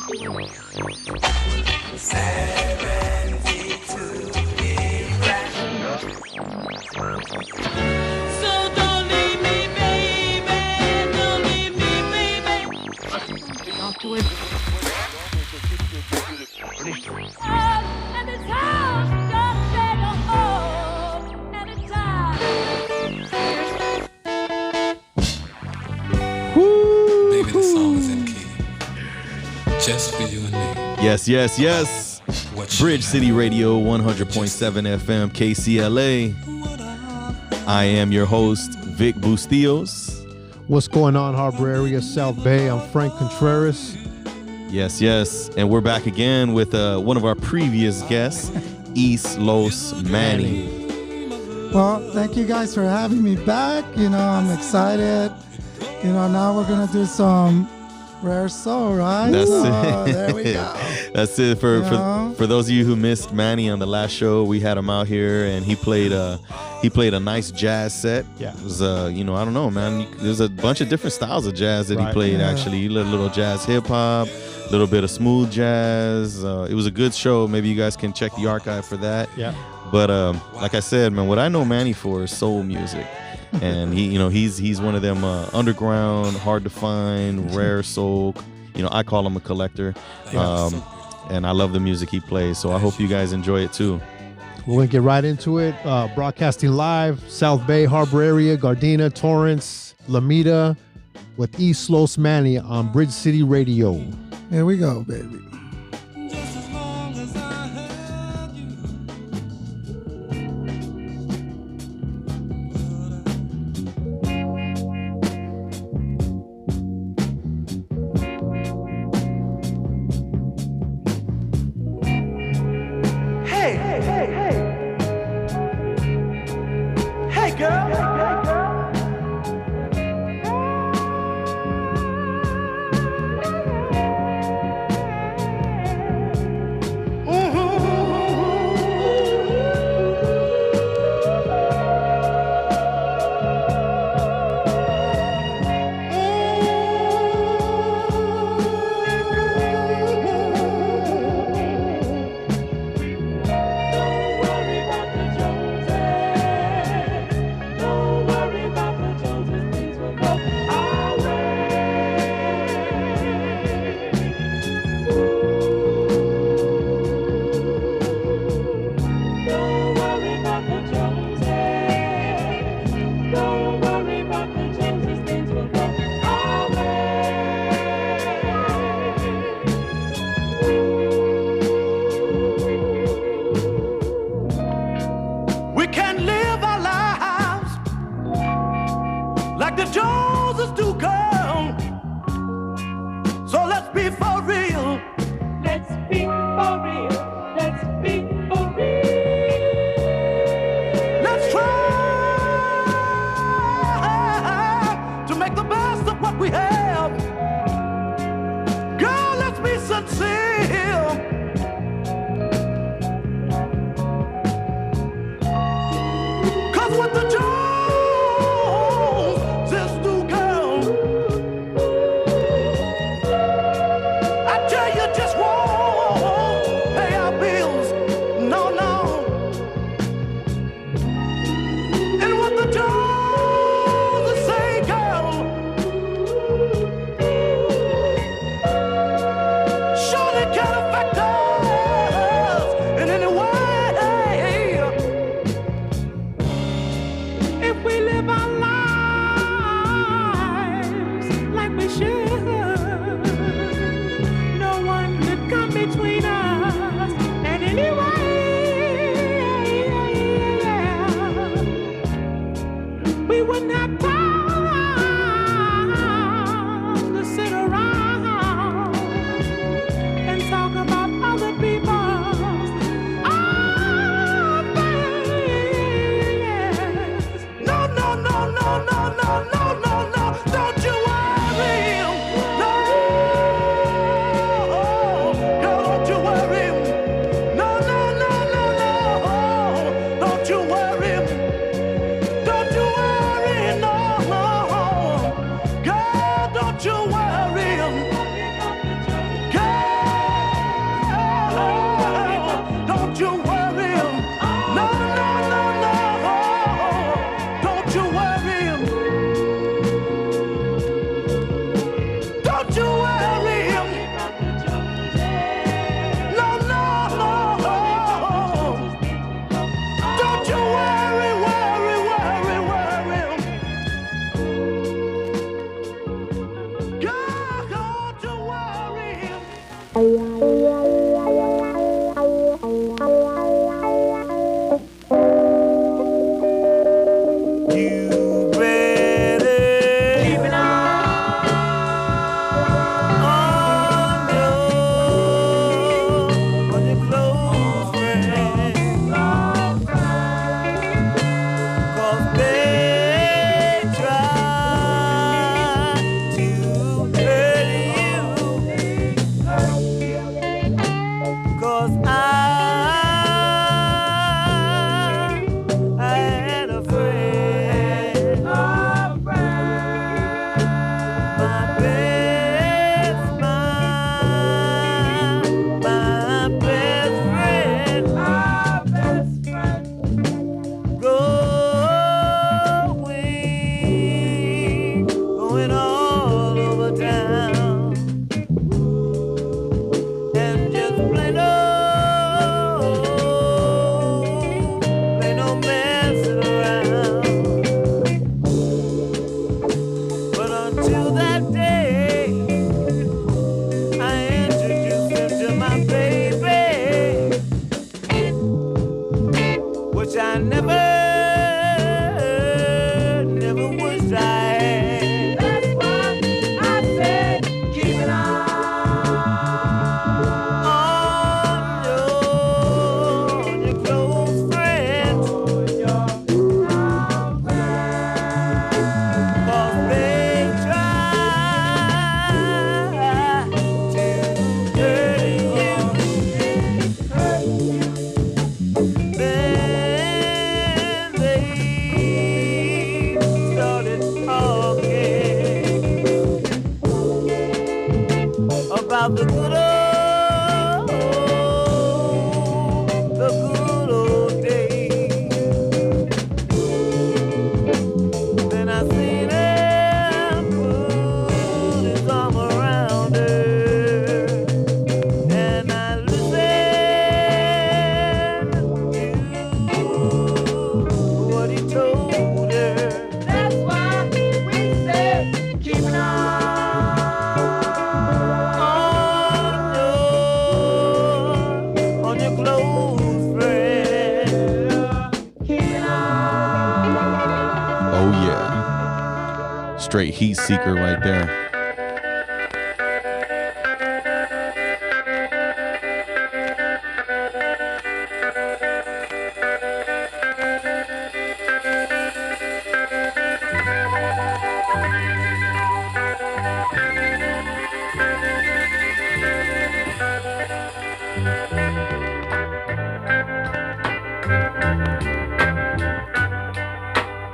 So don't leave me, baby. Don't leave me, baby. Off to it. And it's house, just say no home. And it's time. Baby, the song is in key. Just for you and me. Yes, yes, yes. Bridge City Radio, 100.7 FM, KCLA. I am your host, Vic Bustillos. What's going on, Harbor Area, South Bay? I'm Frank Contreras. Yes, yes. And we're back again with one of our previous guests, East Los Manny. Well, thank you guys for having me back. You know, I'm excited. You know, now we're going to do some rare soul, right? That's so, it. There we go. That's it. For those of you who missed Manny on the last show, we had him out here and he played a nice jazz set. Yeah. It was I don't know, man. There's a bunch of different styles of jazz that he Right. played. Yeah. Actually, he did a little jazz hip hop, a little bit of smooth jazz. It was a good show. Maybe you guys can check the archive for that. Yeah. But like I said, man, what I know Manny for is soul music. And he's one of them underground, hard to find, rare soul. I call him a collector. And I love the music he plays. So I hope you guys enjoy it too. We're going to get right into it. Broadcasting live, South Bay, Harbor Area, Gardena, Torrance, Lameda, with East Los Manny on Bridge City Radio. Here we go, baby. You better keep it on your close friends, 'cause they try to hurt you. 'Cause I had a friend, my best, my best friend, going all over town, and just plain no messing around. But until that day, I introduced him to my baby, which I never wished I had. That's why I said keep it on your close friends, 'cause they try to hurt you. Then they started talking about the good old days. Then I seen him put his arm around her, and I listened to what he told her. That's why we said keep it on your close friend. Keep it Oh yeah. Straight heat seeker right there.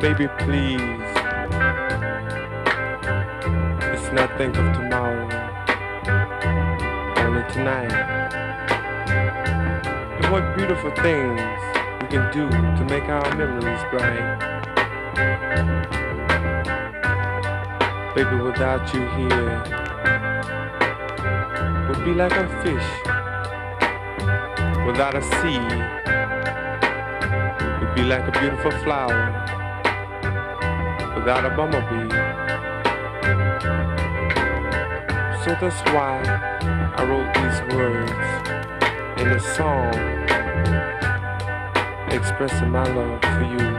Baby, please. Let's not think of tomorrow. Only tonight. And what beautiful things we can do to make our memories bright. Baby, without you here, would be like a fish without a seed. Would be like a beautiful flower without a bumblebee. So that's why I wrote these words in a song expressing my love for you.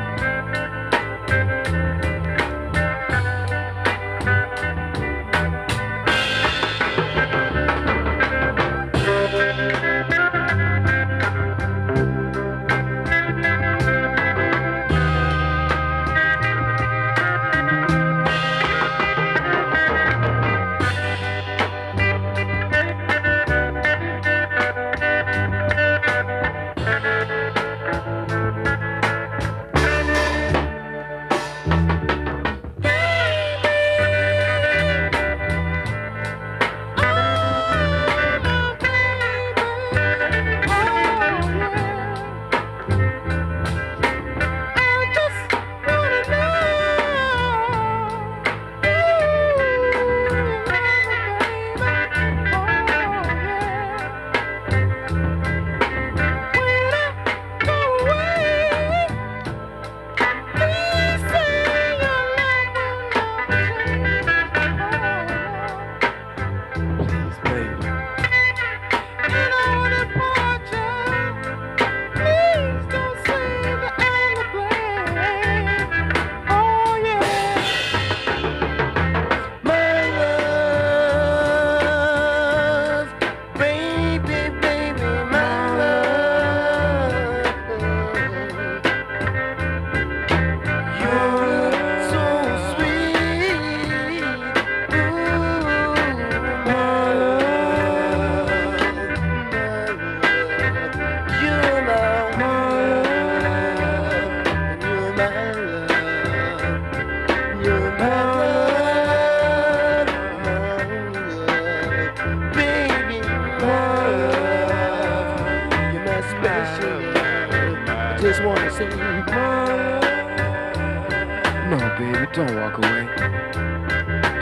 Don't walk away.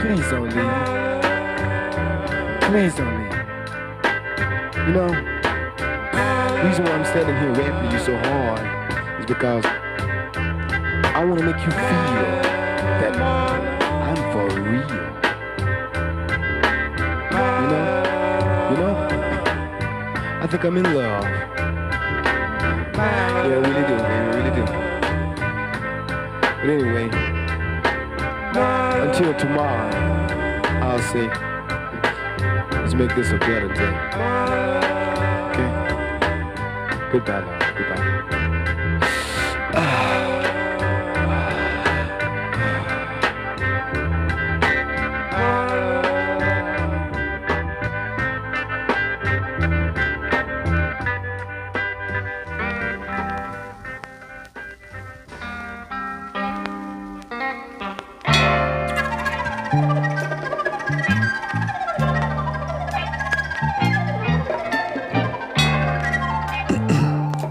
Please don't leave. Please don't leave. You know, the reason why I'm standing here waiting for you so hard is because I want to make you feel that I'm for real. I think I'm in love. Yeah, I really do, man, I really do. But anyway, until tomorrow, I'll say, let's make this a better day. Okay? Goodbye, love. Goodbye.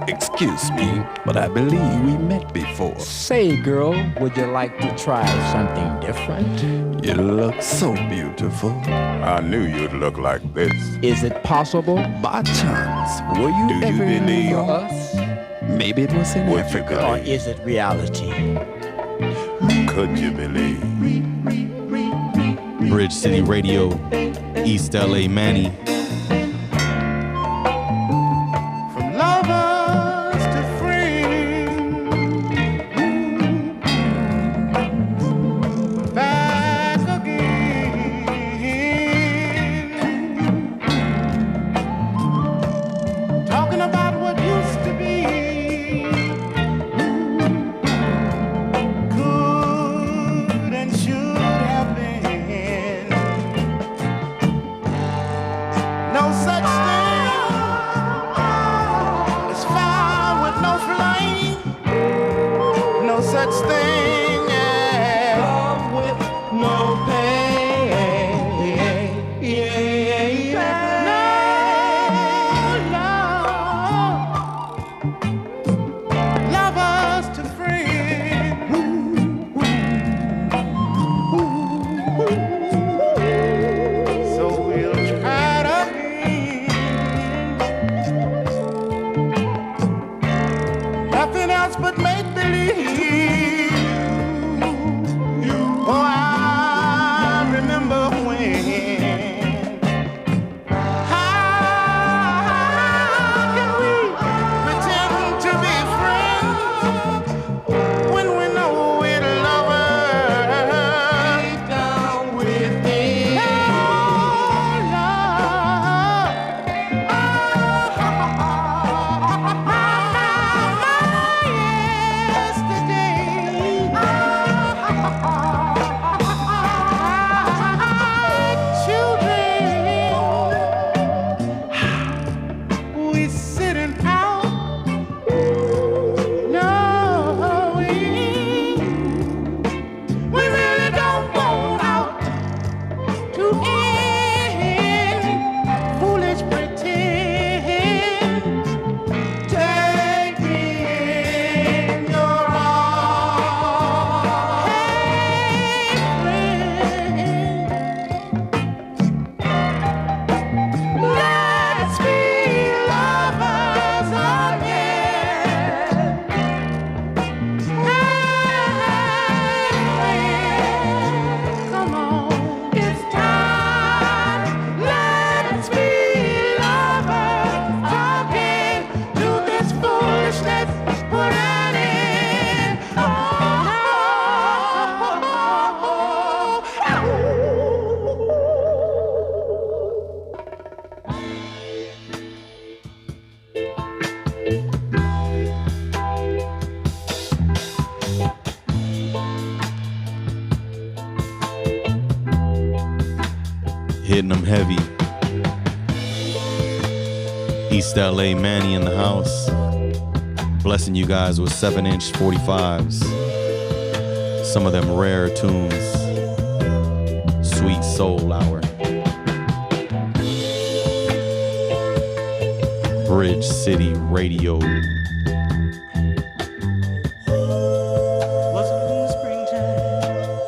Excuse me, but I believe we met before. Say, girl, would you like to try something different? You look so beautiful. I knew you'd look like this. Is it possible? By chance, were you Do you ever in believe New York? us? Maybe it was in Or Africa. is it reality? Could you believe? Bridge City Radio, East LA Manny. Hitting them heavy. East LA Manny in the house. Blessing you guys with 7-inch 45s. Some of them rare tunes. Sweet Soul Hour. Bridge City Radio. Was it in the springtime?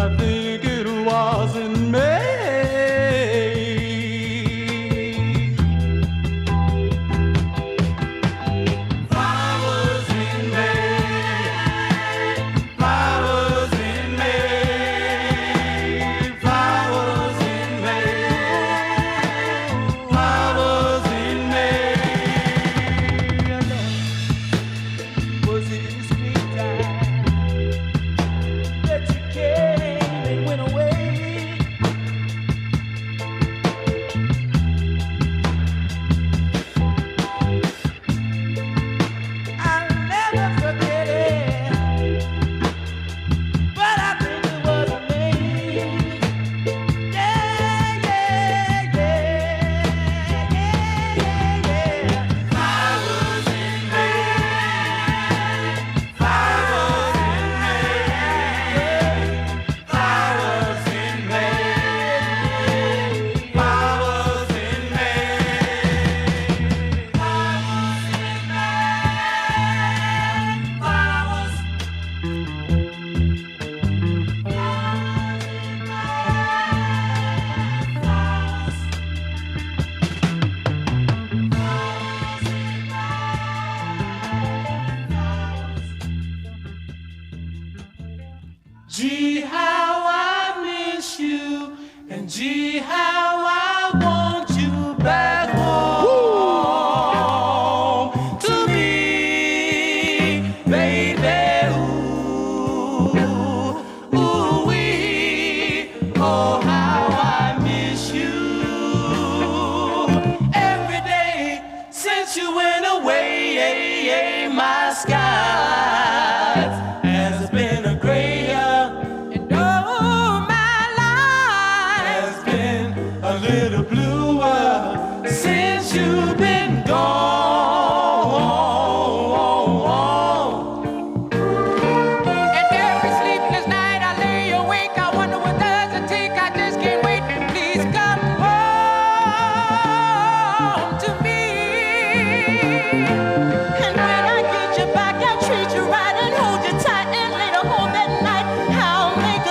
I think it was in May. Flowers in May, flowers in May, flowers in May, flowers in May. Was it in springtime that you came and went away? I'll never forget it, but I think it was amazing. Yeah, yeah, yeah, yeah, yeah. Flowers in May, flowers in May, flowers in May, flowers in May, flowers in May, flowers. Gee, how I miss you, and gee, how I want you back home to me, baby. Ooh, ooh, wee. Oh, how I miss you every day since you went away. My skies has been a grayer, and oh, my life has been a little bluer since you've been gone. And every sleepless night I lay awake, I wonder what does it take. I just can't wait. Please come home to me. And when I get you back, I'll treat you right and hold you tight. And later home that night, I'll make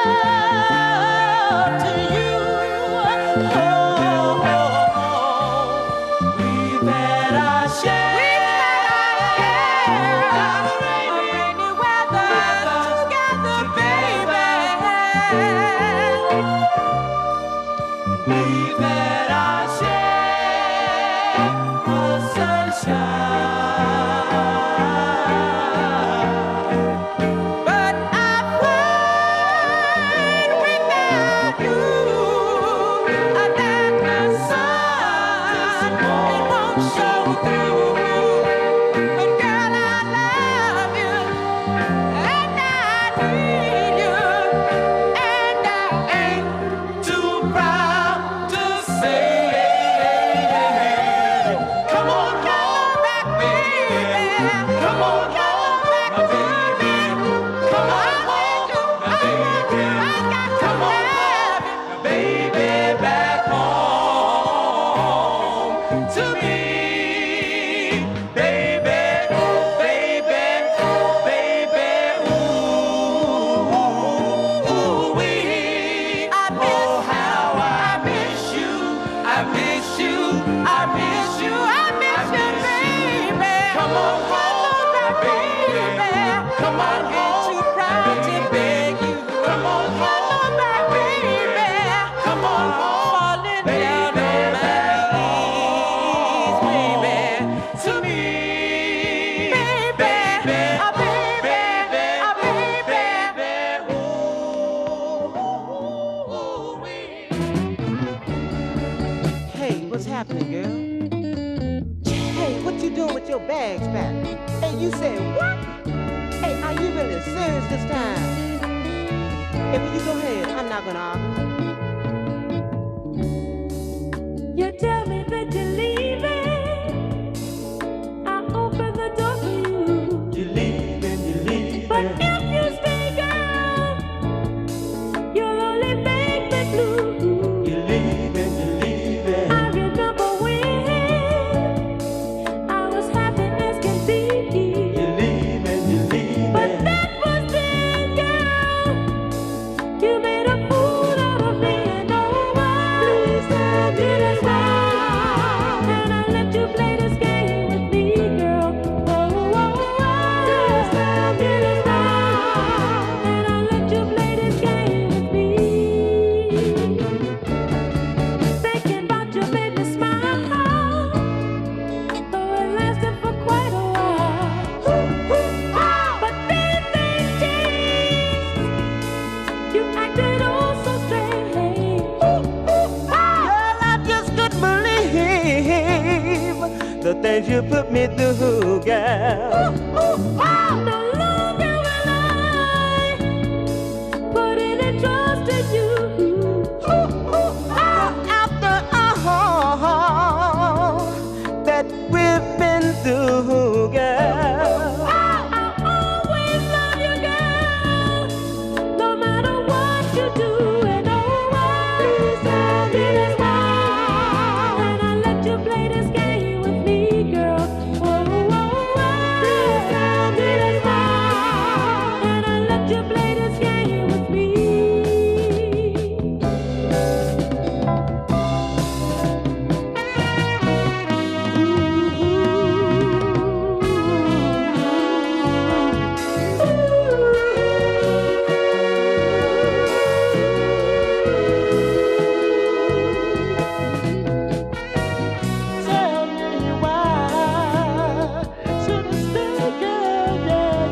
love to you. We've had our share. Of rainy weather together, baby. We've had our share of sunshine, but I find without you that the sun it won't show through. But girl, I love you, and I need you, and I ain't too proud to say, come on back, baby. Come on back, baby. Come on home, baby. Come on, baby, back home to me, baby, baby, baby. Ooh, wee. Oh, how I miss you. I miss you. I miss you. I miss you, baby. Come on home, baby. Come on home. Ain't too proud to beg you. Come on home, baby. Come on home. Falling down on my knees, baby. To me, baby. Oh, baby. Oh, baby. Ooh, wee. Hey, what's happening, girl? Hey, what you doing with your bags back? Hey, you said what? Hey, are you really serious this time? Hey, well, you go ahead. I'm not gonna argue. You tell me that you're leaving. I open the door for you. You're leaving, you're leaving. But if you stay, girl, you'll only make me blue. You're leaving, you're leaving. I remember when I was happy as can be. You're leaving, you're leaving. But that was then, girl. did you put me through, girl? No longer will I put any trust in you. After all that we've been through, girl. I'll always love you, girl, no matter what you do. And always tell me that's why. And I let you play this game with me, girl. Oh, please tell me that's why. And I let you play this game with me. Tell me why should I stay, girl? Yeah,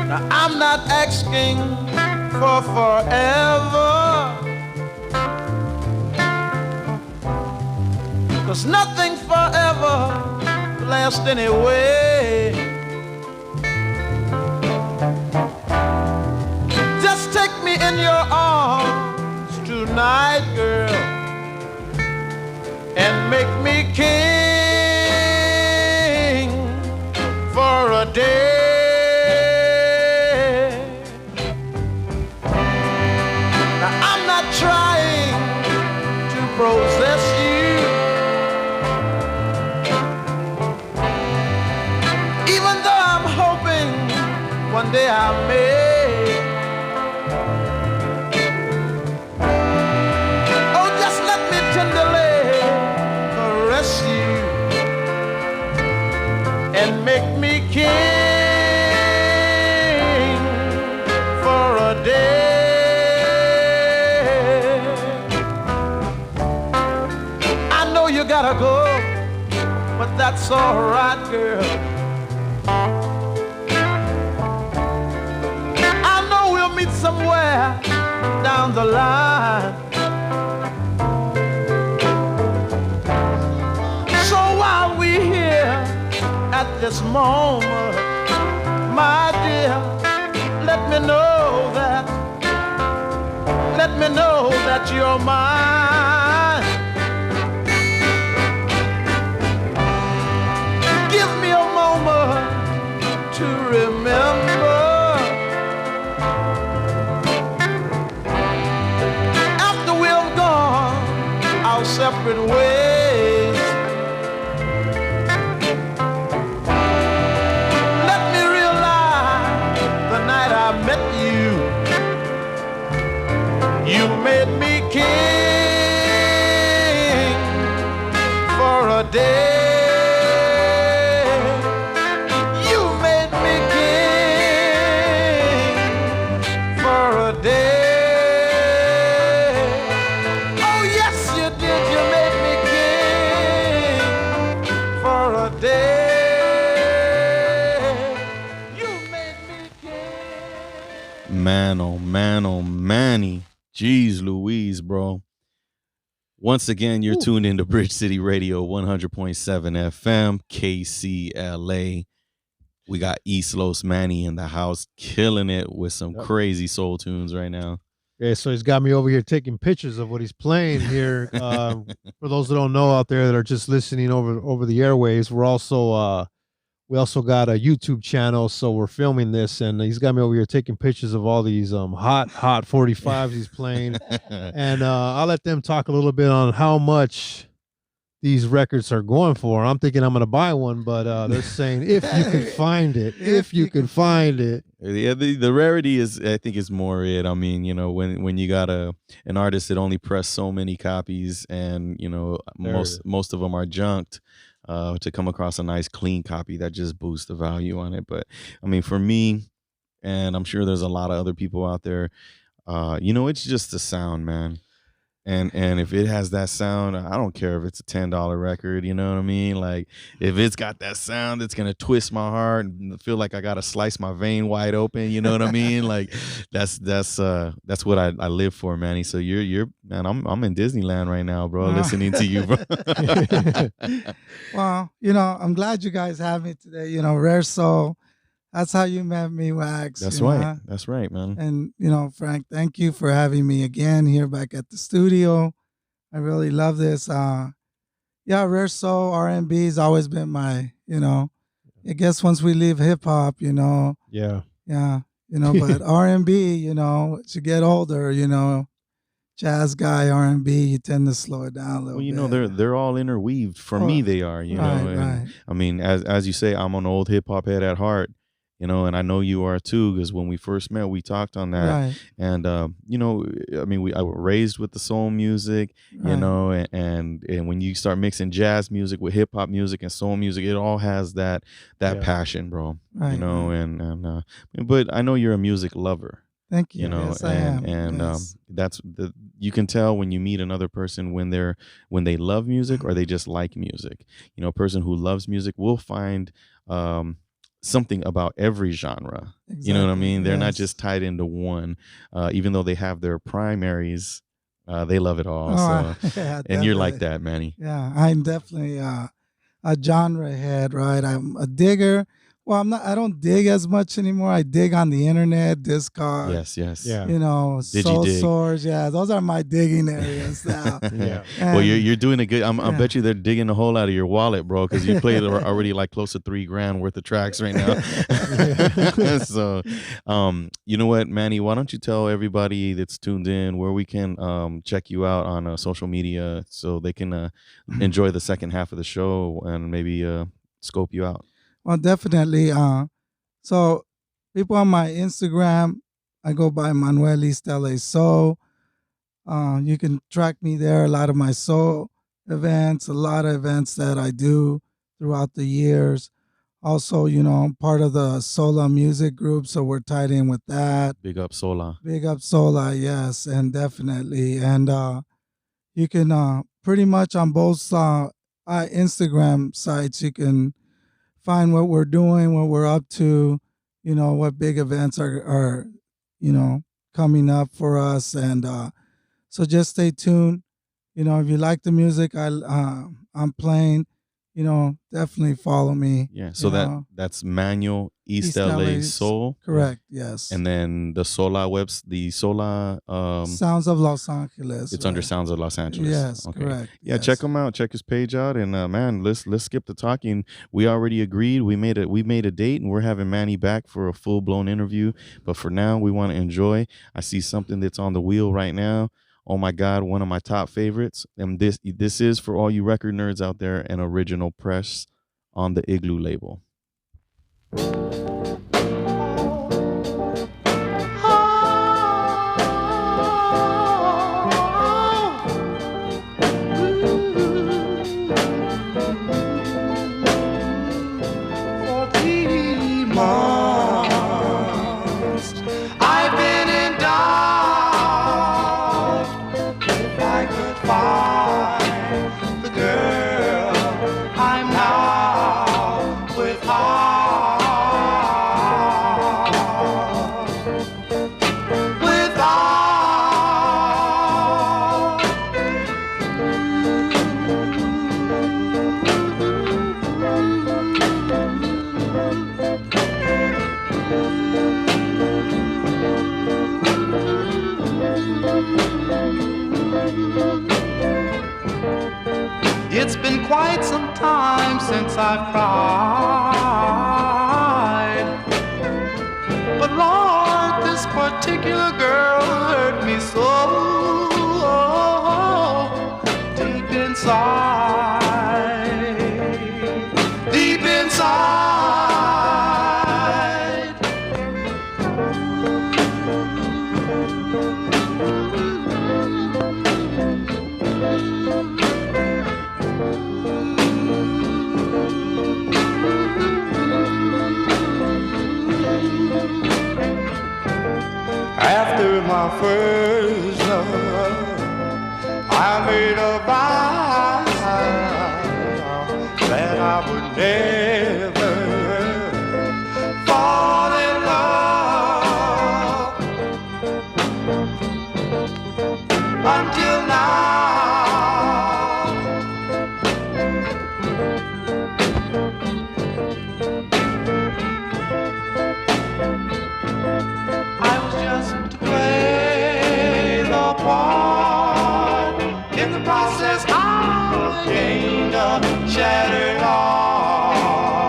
Now, I'm not asking for forever, 'cause nothing forever lasts anyway. Just take me in your arms tonight, girl, and make me king for a day. Now, I'm not trying to possess you, even though I'm hoping one day I may. Oh, just let me tenderly caress you and make me king for a day. I know you gotta go, but that's all right, girl. I know we'll meet somewhere down the line. So while we're here at this moment, my dear, let me know that you're mine. Give me a moment to remember. After we're gone our separate ways, let me realize the night I met you, you made me king for a day. You made me king for a day. Oh yes, you did. You made me king for a day. You made me king. Man, oh man, oh Manny. Jeez Louise, bro. Once again, you're tuned into Bridge City Radio 100.7 FM, KCLA. We got East Los Manny in the house, killing it with some crazy soul tunes right now. Yeah, so he's got me over here taking pictures of what he's playing here. For those that don't know out there that are just listening over the airwaves, we also got a YouTube channel, so we're filming this, and he's got me over here taking pictures of all these hot 45s he's playing, and I'll let them talk a little bit on how much these records are going for. I'm thinking I'm going to buy one, but they're saying if you can find it, if you can find it. Yeah, the rarity is, I think, is more it. I mean, you know, when you got an artist that only pressed so many copies, and you know, most of them are junked. To come across a nice clean copy, that just boosts the value on it. But I mean, for me, and I'm sure there's a lot of other people out there, you know, it's just the sound, man. And if it has that sound, I don't care if it's a $10 record, you know what I mean? Like, if it's got that sound, it's gonna twist my heart and feel like I gotta slice my vein wide open, you know what I mean? Like, that's what I live for, Manny. So you're man, I'm in Disneyland right now, bro, listening to you, bro. Well, you know, I'm glad you guys have me today. You know, Rare Soul. That's how you met me, Wax. That's you right. know? That's right, man. And, you know, Frank, thank you for having me again here back at the studio. I really love this. Yeah, Rare Soul, R&B has always been my, you know, I guess once we leave hip hop, you know. Yeah. Yeah, you know, but R&B, you know, as you get older, you know, jazz guy, R&B, you tend to slow it down a little bit. Well, you know, they're all interweaved. For me, they are, you know. And right. I mean, as you say, I'm an old hip hop head at heart. You know, and I know you are too, because when we first met, we talked on that. Right. And you know, I mean, I was raised with the soul music, you know, and when you start mixing jazz music with hip hop music and soul music, it all has that passion, bro. Right, you know, and but I know you're a music lover. Thank you. You know, yes, I am. and Yes. that's you can tell when you meet another person when they love music or they just like music. You know, a person who loves music will find something about every genre. Exactly. You know what I mean? They're not yes. just tied into one. Even though they have their primaries, they love it all. Oh, So, yeah, and you're like definitely. that, Manny. Yeah, I'm definitely a genre head, right? I'm a digger. Well, I'm not. I don't dig as much anymore. I dig on the internet, Discog. Yes. Yeah. You know, Did you Soul dig? Source. Yeah, those are my digging areas now. Yeah. Well, And- you're doing a good. I yeah. bet you they're digging a hole out of your wallet, bro, because you played already like close to $3,000 worth of tracks right now. So, you know what, Manny? Why don't you tell everybody that's tuned in where we can check you out on social media so they can enjoy the second half of the show and maybe scope you out. Well, definitely. So people on my Instagram, I go by Manuel East LA Soul. You can track me there. A lot of my soul events, a lot of events that I do throughout the years. Also, you know, I'm part of the Sola music group, so we're tied in with that. Big up Sola. Big up Sola, yes, and definitely. And you can pretty much on both Instagram sites, you can find what we're doing, what we're up to, you know, what big events are you know, coming up for us. And so just stay tuned. You know, if you like the music I'm playing, you know, definitely follow me. Yeah. So you that's Manuel East East LA LA's Soul. correct, yes. And then the Sola Sounds of Los Angeles. it's under Sounds of Los Angeles. Yes, Okay. correct. Yeah, yes. check him out. Check his page out, and man, let's skip the talking. We already agreed. We made a date, and we're having Manny back for a full blown interview. But for now, we want to enjoy. I see something that's on the wheel right now. Oh my God, one of my top favorites. And this is for all you record nerds out there, an original press on the Igloo label. I've been in doubt if I could find the girl I'm now without. It's been quite some time since I've cried, but Lord, this particular girl hurt me so deep inside, deep inside. After my first love, I made a vow that I would never fall in love until now. I was just to play the part. In the process, I gained a shattered heart.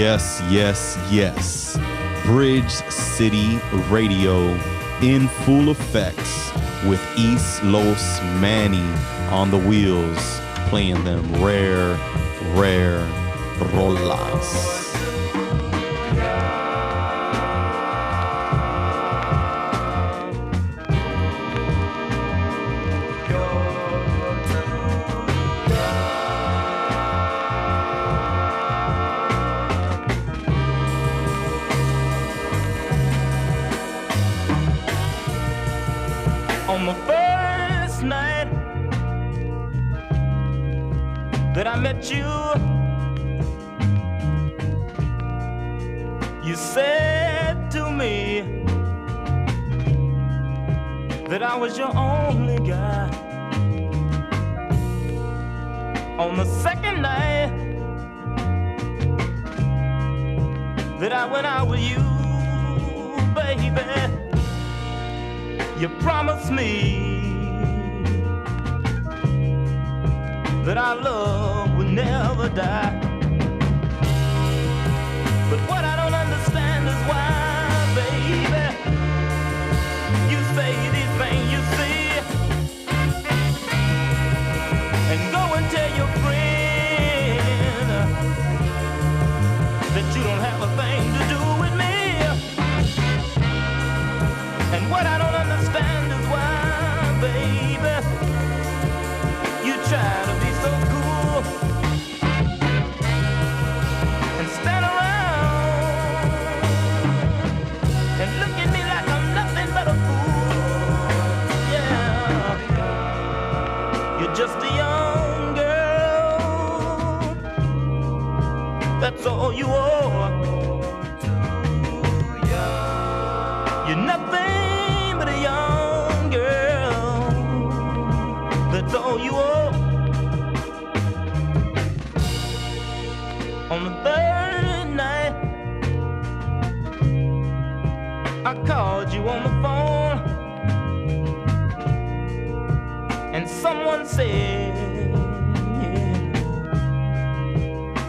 Yes, yes, yes. Bridge City Radio in full effects with East Los Manny on the wheels, playing them rare rolas. On the first night that I met you, you said to me that I was your only guy. On the second night that I went out with you, baby, you promised me that our love would never die. But what I don't understand is why, baby, you say these things you see and go and tell your friend that you don't have a thing to do with me. And what I don't understand is why, baby, you try to be so cool and stand around and look at me like I'm nothing but a fool. Yeah, you're just a young girl, that's all you are. You're nothing but a young girl, that's all you are. On the third night, I called you on the phone, and someone said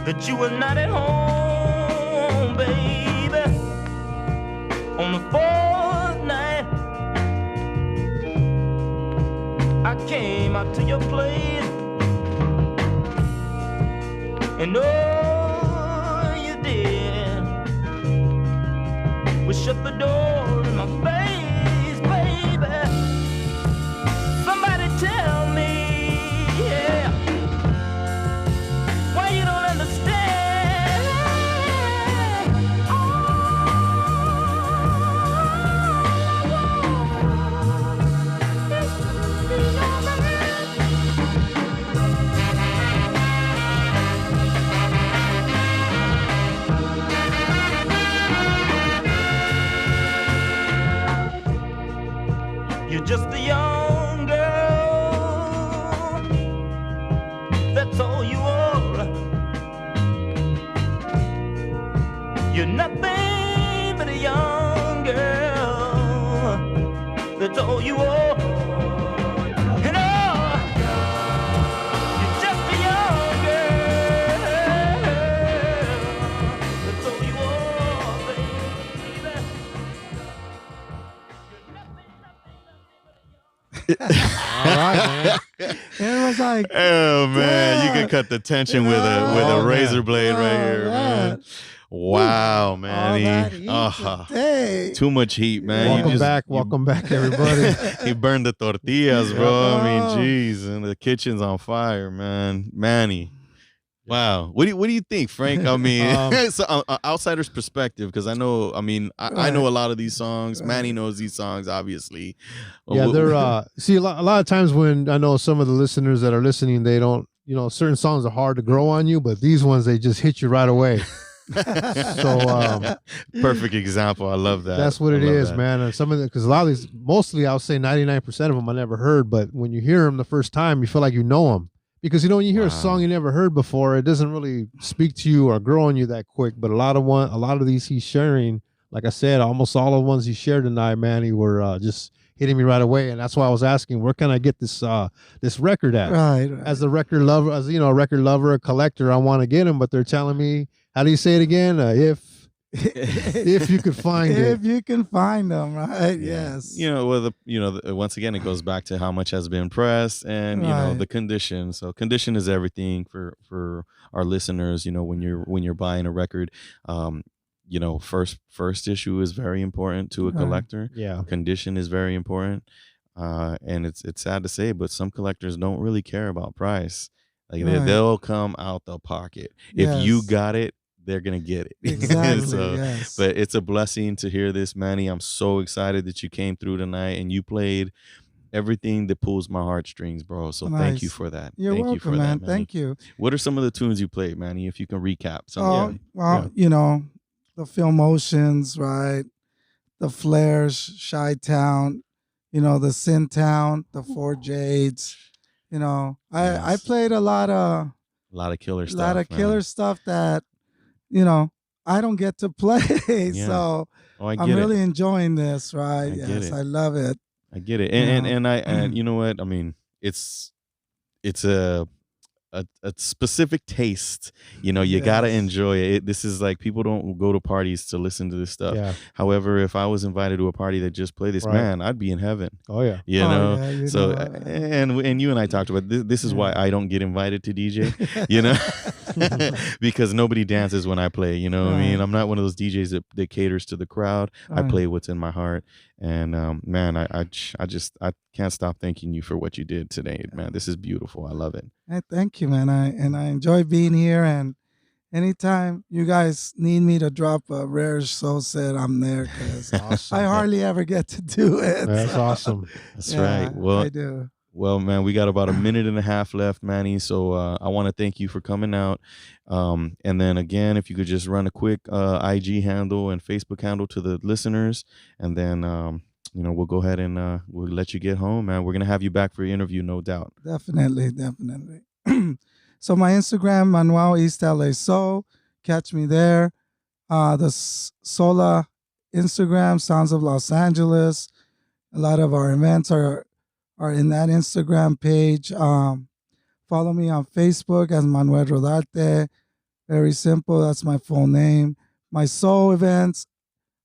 that you were not at home, baby. On the fourth night, I came out to your place, and all you did was shut the door in my face, baby. Somebody tell me, yeah, why you don't understand. You're just a young girl, that's all you are. You're nothing but a young girl, that's all you are. And you're just a young girl, that's all you are, baby. All right, man. It was like, Oh man, you yeah. can cut the tension with a Oh, razor man. blade right Oh, here, man. man. Wow, all man. that heat today. Too much heat, man. Welcome back, everybody. He burned the tortillas, bro. I mean, Oh. jeez, and the kitchen's on fire, man. Manny. Wow. What do you think, Frank? I mean, so, outsider's perspective, because I know, I mean, I know a lot of these songs. Manny knows these songs, obviously. Yeah, they're see a lot of times when I know some of the listeners that are listening, they don't, certain songs are hard to grow on you, but these ones they just hit you right away. So perfect example. I love that. that's what it is, man. And some of the, because a lot of these, mostly I'll say 99% of them I never heard, but when you hear them the first time, you feel like you know them. Because when you hear a song you never heard before, it doesn't really speak to you or grow on you that quick. But a lot of these he's sharing, like I said, almost all of the ones he shared tonight, man, he were just hitting me right away, and that's why I was asking, where can I get this this record at? Right. As a record lover, a collector, I want to get them, but they're telling me How do you say it again? If you could find it. If you can find them, right? Yeah. Yes. Once again, it goes back to how much has been pressed and Right. the condition. So condition is everything for our listeners. When you're buying a record, first issue is very important to a Right. collector. Yeah. Condition is very important. And it's sad to say, but some collectors don't really care about price. Like Right. they'll come out the pocket. If you Yes. got it, they're gonna get it. Exactly. So, Yes. but it's a blessing to hear this, Manny. I'm so excited that you came through tonight and you played everything that pulls my heartstrings, bro. So thank you Nice. for that. You're Thank welcome, you for man. that, Manny. Thank you. What are some of the tunes you played, Manny? If you can recap some. Oh, well, the Film Motions, right? The Flares, Chi Town, the Sin Town, the Four Jades. I Yes. played a lot of A lot of killer stuff. lot of man. killer stuff that I don't get to play. Yeah. So Oh, I I'm get really it. enjoying this, right? I get Yes, it. I love it. I get it. And Yeah. and you know what? I mean, it's a specific taste. You gotta Yes. enjoy it. This is like people don't go to parties to listen to this stuff. Yeah. However, if I was invited to a party that just played this, Right. man, I'd be in heaven. Oh yeah. You Oh, know. yeah, So know, and you and I talked about this. This is why I don't get invited to DJ. Because nobody dances when I play. You know what I mean? Right. I'm not one of those DJs that caters to the crowd. I Right. play what's in my heart. And man, I can't stop thanking you for what you did today, man. This is beautiful. I love it. Hey, thank you, man. I enjoy being here, and anytime you guys need me to drop a rare soul set, I'm there because Awesome. I hardly ever get to do it. That's so, awesome. That's yeah, right. Well, I do. Well, man, we got about a minute and a half left, Manny. So I want to thank you for coming out. And then again, if you could just run a quick IG handle and Facebook handle to the listeners, and then we'll go ahead and we'll let you get home, man. We're gonna have you back for your interview, no doubt. Definitely. So my Instagram, Manuel East LA Soul. Catch me there. The Sola Instagram, Sounds of Los Angeles. A lot of our events are in that Instagram page. Follow me on Facebook as Manuel Rodarte. Very simple. That's my full name. My soul events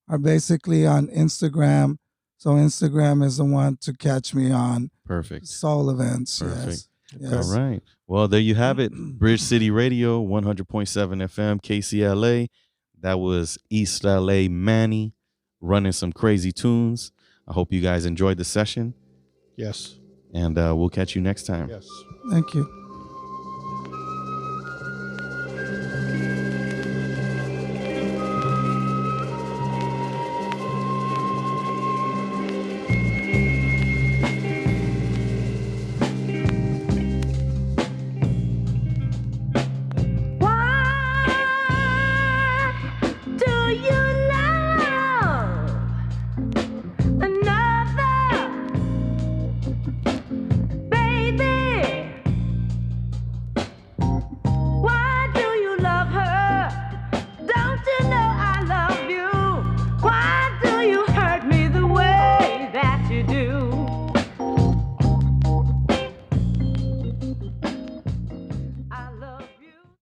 are basically on Instagram. So Instagram is the one to catch me on. Perfect. Soul events. Perfect. Yes. All right. Well, there you have it. Bridge City Radio, 100.7 FM, KCLA. That was East LA Manny running some crazy tunes. I hope you guys enjoyed the session. Yes. And we'll catch you next time. Yes. Thank you.